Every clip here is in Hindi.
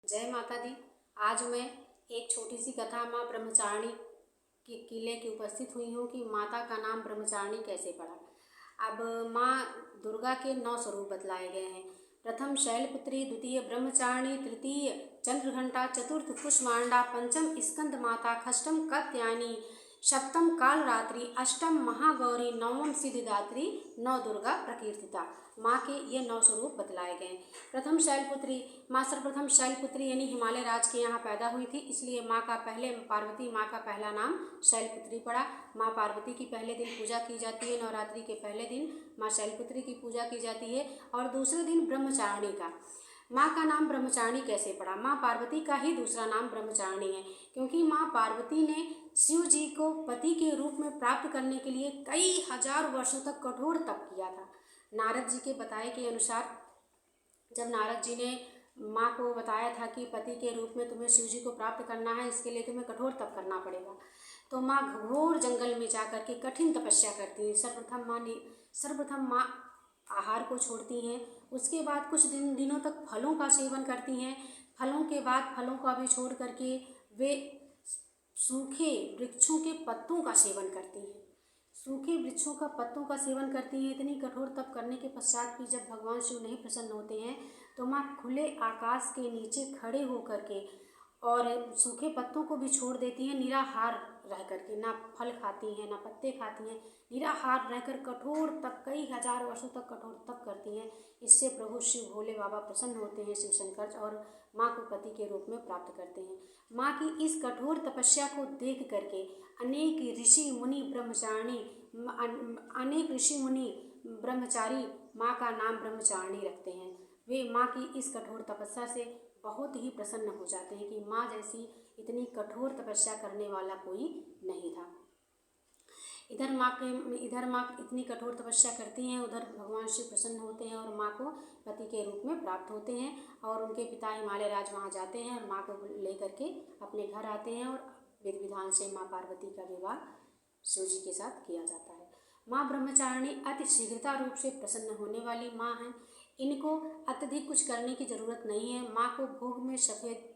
जय माता दी। आज मैं एक छोटी सी कथा माँ ब्रह्मचारिणी के किले की उपस्थित हुई हूँ कि माता का नाम ब्रह्मचारिणी कैसे पड़ा। अब माँ दुर्गा के 9 स्वरूप बतलाए गए हैं। प्रथम शैलपुत्री, द्वितीय ब्रह्मचारिणी, तृतीय चंद्रघंटा, चतुर्थ कुष्मांडा, पंचम स्कंद माता, षष्ठम कात्यायनी, सप्तम कालरात्रि, अष्टम महागौरी, नवम सिद्धिदात्री, नौ दुर्गा प्रकीर्तिता। माँ के ये 9 स्वरूप बतलाए गए। प्रथम शैलपुत्री, माँ सर्वप्रथम शैलपुत्री यानी हिमालय राज के यहाँ पैदा हुई थी, इसलिए माँ का पार्वती माँ का पहला नाम शैलपुत्री पड़ा। माँ पार्वती की पहले दिन पूजा की जाती है। नवरात्रि के पहले दिन माँ शैलपुत्री की पूजा की जाती है और दूसरे दिन ब्रह्मचारिणी का। माँ का नाम ब्रह्मचारिणी कैसे पड़ा? माँ पार्वती का ही दूसरा नाम ब्रह्मचारिणी है, क्योंकि माँ पार्वती ने शिव जी को पति के रूप में प्राप्त करने के लिए कई हजार वर्षों तक कठोर तप किया था। नारद जी के बताए के अनुसार जब नारद जी ने माँ को बताया था कि पति के रूप में तुम्हें शिव जी को प्राप्त करना है, इसके लिए तुम्हें कठोर तप करना पड़ेगा, तो माँ घोर जंगल में जा कर के कठिन तपस्या करती है। सर्वप्रथम माँ आहार को छोड़ती हैं, उसके बाद कुछ दिनों तक फलों का सेवन करती हैं। फलों के बाद फलों का भी छोड़ करके वे सूखे वृक्षों के पत्तों का सेवन करती हैं। सूखे वृक्षों का पत्तों का सेवन करती हैं। इतनी कठोर तप करने के पश्चात भी जब भगवान शिव नहीं प्रसन्न होते हैं तो माँ खुले आकाश के नीचे खड़े होकर के और सूखे पत्तों को भी छोड़ देती हैं, निराहार रह करके, ना फल खाती हैं ना पत्ते खाती हैं, निराहार रहकर कठोर तप कई हजार वर्षों तक कठोर तप करती हैं। इससे प्रभु शिव भोले बाबा प्रसन्न होते हैं, शिव शंकर, और माँ को पति के रूप में प्राप्त करते हैं। माँ की इस कठोर तपस्या को देख करके अनेक ऋषि मुनि ब्रह्मचारी माँ का नाम ब्रह्मचारिणी रखते हैं। वे माँ की इस कठोर तपस्या से बहुत ही प्रसन्न हो जाते हैं कि माँ जैसी इतनी कठोर तपस्या करने वाला कोई नहीं था। इधर माँ इतनी कठोर तपस्या करती हैं, उधर भगवान शिव प्रसन्न होते हैं और माँ को पति के रूप में प्राप्त होते हैं और उनके पिता हिमालय राज वहाँ जाते हैं और माँ को लेकर के अपने घर आते हैं और विधि विधान से माँ पार्वती का विवाह शिव जी के साथ किया जाता है। माँ ब्रह्मचारिणी अति शीघ्रता रूप से प्रसन्न होने वाली माँ हैं। इनको अत्यधिक कुछ करने की ज़रूरत नहीं है। माँ को भोग में सफ़ेद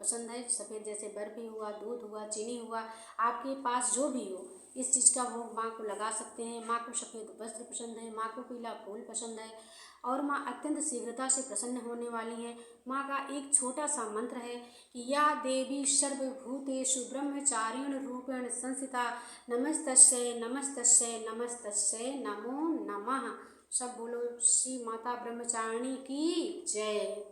पसंद है, सफ़ेद जैसे बर्फी हुआ, दूध हुआ, चीनी हुआ, आपके पास जो भी हो इस चीज़ का भोग माँ को लगा सकते हैं। माँ को सफ़ेद वस्त्र पसंद है, माँ को पीला फूल पसंद है और माँ अत्यंत शीघ्रता से प्रसन्न होने वाली हैं। माँ का एक छोटा सा मंत्र है कि या देवी सर्वभूतेषु ब्रह्मचारिणी रूपेण संस्थिता नमस्तस्यै नमस्तस्यै नमस्तस्यै नमो नमः। सब बोलो श्री माता ब्रह्मचारिणी की जय।